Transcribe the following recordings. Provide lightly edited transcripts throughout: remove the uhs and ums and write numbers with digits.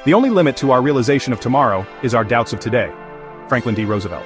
The only limit to our realization of tomorrow is our doubts of today. Franklin D. Roosevelt.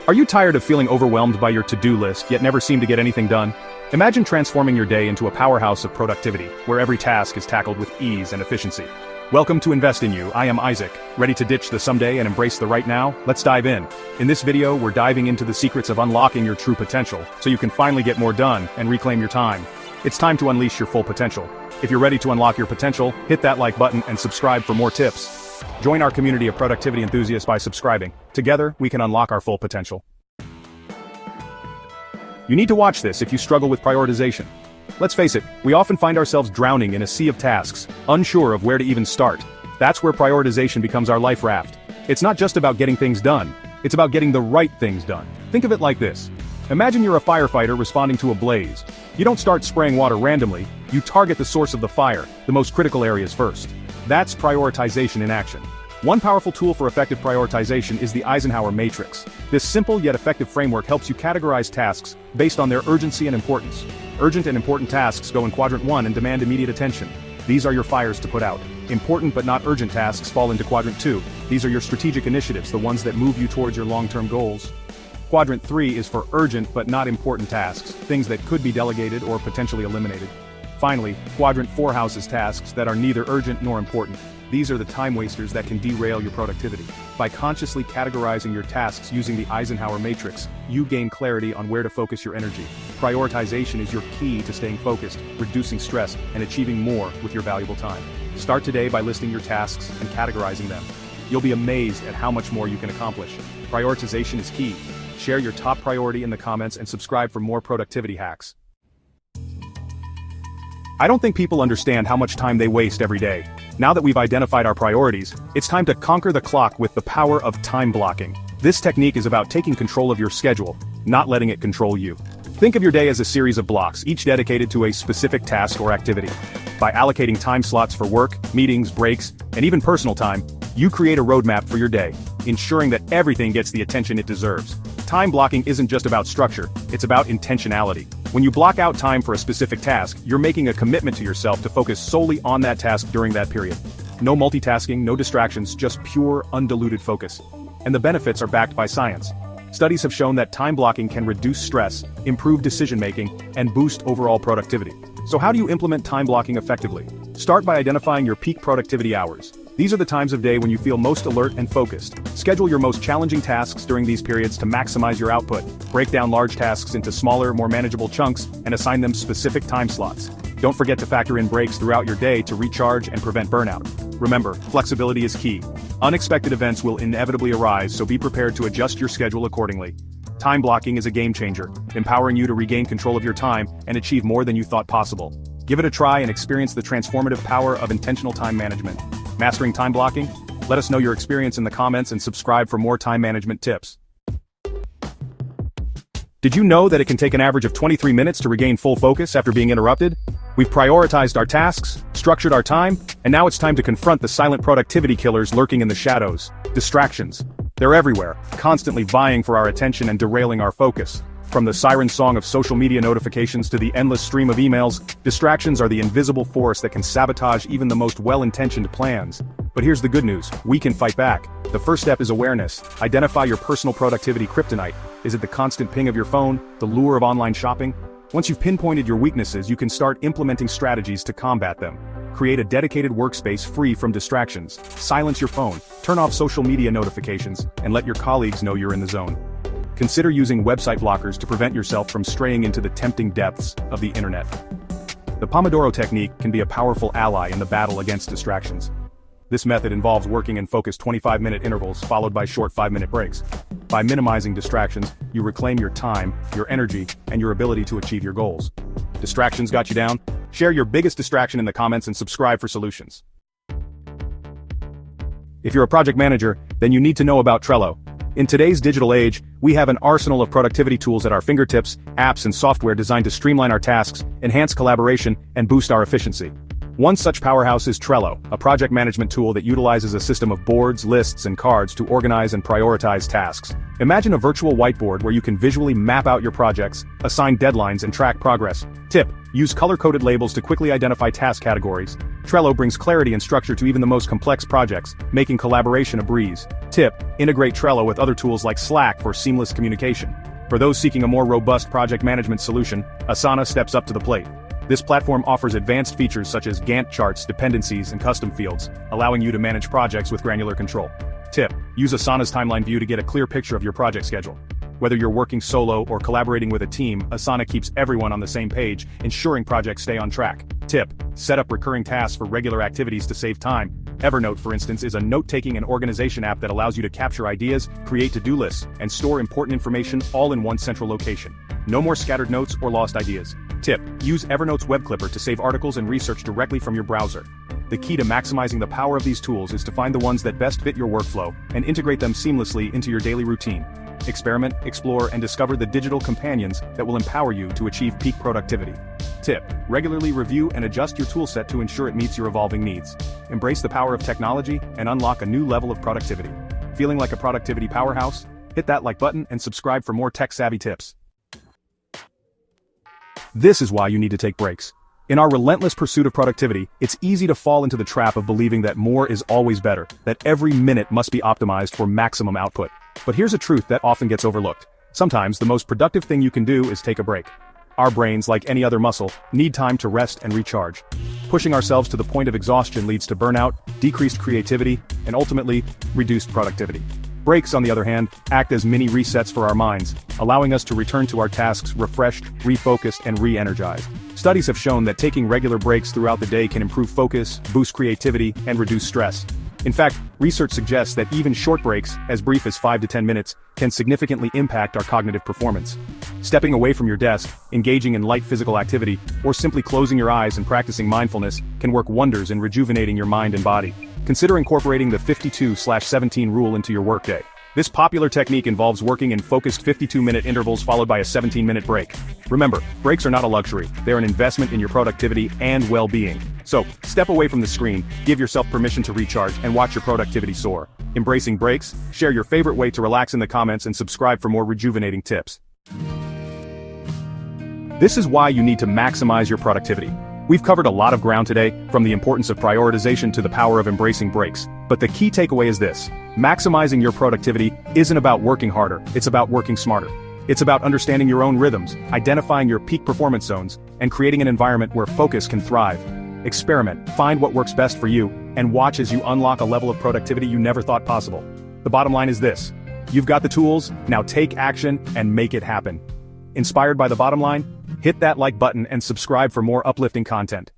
Are you tired of feeling overwhelmed by your to-do list yet never seem to get anything done? Imagine transforming your day into a powerhouse of productivity, where every task is tackled with ease and efficiency. Welcome to Invest in You. I am Isaac. Ready to ditch the someday and embrace the right now? Let's dive in. In this video, we're diving into the secrets of unlocking your true potential, so you can finally get more done and reclaim your time. It's time to unleash your full potential. If you're ready to unlock your potential, hit that like button and subscribe for more tips. Join our community of productivity enthusiasts by subscribing. Together, we can unlock our full potential. You need to watch this if you struggle with prioritization. Let's face it, we often find ourselves drowning in a sea of tasks, unsure of where to even start. That's where prioritization becomes our life raft. It's not just about getting things done, it's about getting the right things done. Think of it like this. Imagine you're a firefighter responding to a blaze. You don't start spraying water randomly, you target the source of the fire, the most critical areas first. That's prioritization in action. One powerful tool for effective prioritization is the Eisenhower matrix. This simple yet effective framework helps you categorize tasks based on their urgency and importance. Urgent and important tasks go in quadrant 1 and demand immediate attention. These are your fires to put out. Important but not urgent tasks fall into quadrant 2. These are your strategic initiatives, the ones that move you towards your long-term goals. Quadrant 3 is for urgent but not important tasks, things that could be delegated or potentially eliminated. Finally, Quadrant 4 houses tasks that are neither urgent nor important. These are the time wasters that can derail your productivity. By consciously categorizing your tasks using the Eisenhower matrix, you gain clarity on where to focus your energy. Prioritization is your key to staying focused, reducing stress, and achieving more with your valuable time. Start today by listing your tasks and categorizing them. You'll be amazed at how much more you can accomplish. Prioritization is key. Share your top priority in the comments and subscribe for more productivity hacks. I don't think people understand how much time they waste every day. Now that we've identified our priorities, it's time to conquer the clock with the power of time blocking. This technique is about taking control of your schedule, not letting it control you. Think of your day as a series of blocks, each dedicated to a specific task or activity. By allocating time slots for work, meetings, breaks, and even personal time, you create a roadmap for your day, ensuring that everything gets the attention it deserves. Time blocking isn't just about structure, it's about intentionality. When you block out time for a specific task, you're making a commitment to yourself to focus solely on that task during that period. No multitasking, no distractions, just pure, undiluted focus. And the benefits are backed by science. Studies have shown that time blocking can reduce stress, improve decision-making, and boost overall productivity. So how do you implement time blocking effectively? Start by identifying your peak productivity hours. These are the times of day when you feel most alert and focused. Schedule your most challenging tasks during these periods to maximize your output. Break down large tasks into smaller, more manageable chunks, and assign them specific time slots. Don't forget to factor in breaks throughout your day to recharge and prevent burnout. Remember, flexibility is key. Unexpected events will inevitably arise, so be prepared to adjust your schedule accordingly. Time blocking is a game changer, empowering you to regain control of your time and achieve more than you thought possible. Give it a try and experience the transformative power of intentional time management. Mastering time blocking? Let us know your experience in the comments and subscribe for more time management tips. Did you know that it can take an average of 23 minutes to regain full focus after being interrupted? We've prioritized our tasks, structured our time, and now it's time to confront the silent productivity killers lurking in the shadows. Distractions. They're everywhere, constantly vying for our attention and derailing our focus. From the siren song of social media notifications to the endless stream of emails, distractions are the invisible force that can sabotage even the most well-intentioned plans. But here's the good news, we can fight back. The first step is awareness. Identify your personal productivity kryptonite. Is it the constant ping of your phone, the lure of online shopping? Once you've pinpointed your weaknesses, you can start implementing strategies to combat them. Create a dedicated workspace free from distractions. Silence your phone, turn off social media notifications, and let your colleagues know you're in the zone. Consider using website blockers to prevent yourself from straying into the tempting depths of the internet. The Pomodoro technique can be a powerful ally in the battle against distractions. This method involves working in focused 25-minute intervals followed by short 5-minute breaks. By minimizing distractions, you reclaim your time, your energy, and your ability to achieve your goals. Distractions got you down? Share your biggest distraction in the comments and subscribe for solutions. If you're a project manager, then you need to know about Trello. In today's digital age, we have an arsenal of productivity tools at our fingertips, apps and software designed to streamline our tasks, enhance collaboration, and boost our efficiency. One such powerhouse is Trello, a project management tool that utilizes a system of boards, lists, and cards to organize and prioritize tasks. Imagine a virtual whiteboard where you can visually map out your projects, assign deadlines, and track progress. Tip: use color-coded labels to quickly identify task categories. Trello brings clarity and structure to even the most complex projects, making collaboration a breeze. Tip: integrate Trello with other tools like Slack for seamless communication. For those seeking a more robust project management solution, Asana steps up to the plate. This platform offers advanced features such as Gantt charts, dependencies, and custom fields, allowing you to manage projects with granular control. Tip: use Asana's timeline view to get a clear picture of your project schedule. Whether you're working solo or collaborating with a team, Asana keeps everyone on the same page, ensuring projects stay on track. Tip: set up recurring tasks for regular activities to save time. Evernote, for instance, is a note-taking and organization app that allows you to capture ideas, create to-do lists, and store important information all in one central location. No more scattered notes or lost ideas. Tip: use Evernote's web clipper to save articles and research directly from your browser. The key to maximizing the power of these tools is to find the ones that best fit your workflow and integrate them seamlessly into your daily routine. Experiment, explore, and discover the digital companions that will empower you to achieve peak productivity. Tip: regularly review and adjust your toolset to ensure it meets your evolving needs. Embrace the power of technology and unlock a new level of productivity. Feeling like a productivity powerhouse? Hit that like button and subscribe for more tech-savvy tips. This is why you need to take breaks. In our relentless pursuit of productivity, it's easy to fall into the trap of believing that more is always better, that every minute must be optimized for maximum output. But here's a truth that often gets overlooked. Sometimes the most productive thing you can do is take a break. Our brains, like any other muscle, need time to rest and recharge. Pushing ourselves to the point of exhaustion leads to burnout, decreased creativity, and ultimately, reduced productivity. Breaks, on the other hand, act as mini resets for our minds, allowing us to return to our tasks refreshed, refocused, and re-energized. Studies have shown that taking regular breaks throughout the day can improve focus, boost creativity, and reduce stress. In fact, research suggests that even short breaks, as brief as 5 to 10 minutes, can significantly impact our cognitive performance. Stepping away from your desk, engaging in light physical activity, or simply closing your eyes and practicing mindfulness can work wonders in rejuvenating your mind and body. Consider incorporating the 52/17 rule into your workday. This popular technique involves working in focused 52-minute intervals followed by a 17-minute break. Remember, breaks are not a luxury, they're an investment in your productivity and well-being. So, step away from the screen, give yourself permission to recharge, and watch your productivity soar. Embracing breaks? Share your favorite way to relax in the comments and subscribe for more rejuvenating tips. This is why you need to maximize your productivity. We've covered a lot of ground today, from the importance of prioritization to the power of embracing breaks. But the key takeaway is this: maximizing your productivity isn't about working harder, it's about working smarter. It's about understanding your own rhythms, identifying your peak performance zones, and creating an environment where focus can thrive. Experiment, find what works best for you, and watch as you unlock a level of productivity you never thought possible. The bottom line is this: you've got the tools, now take action and make it happen. Inspired by the bottom line? Hit that like button and subscribe for more uplifting content.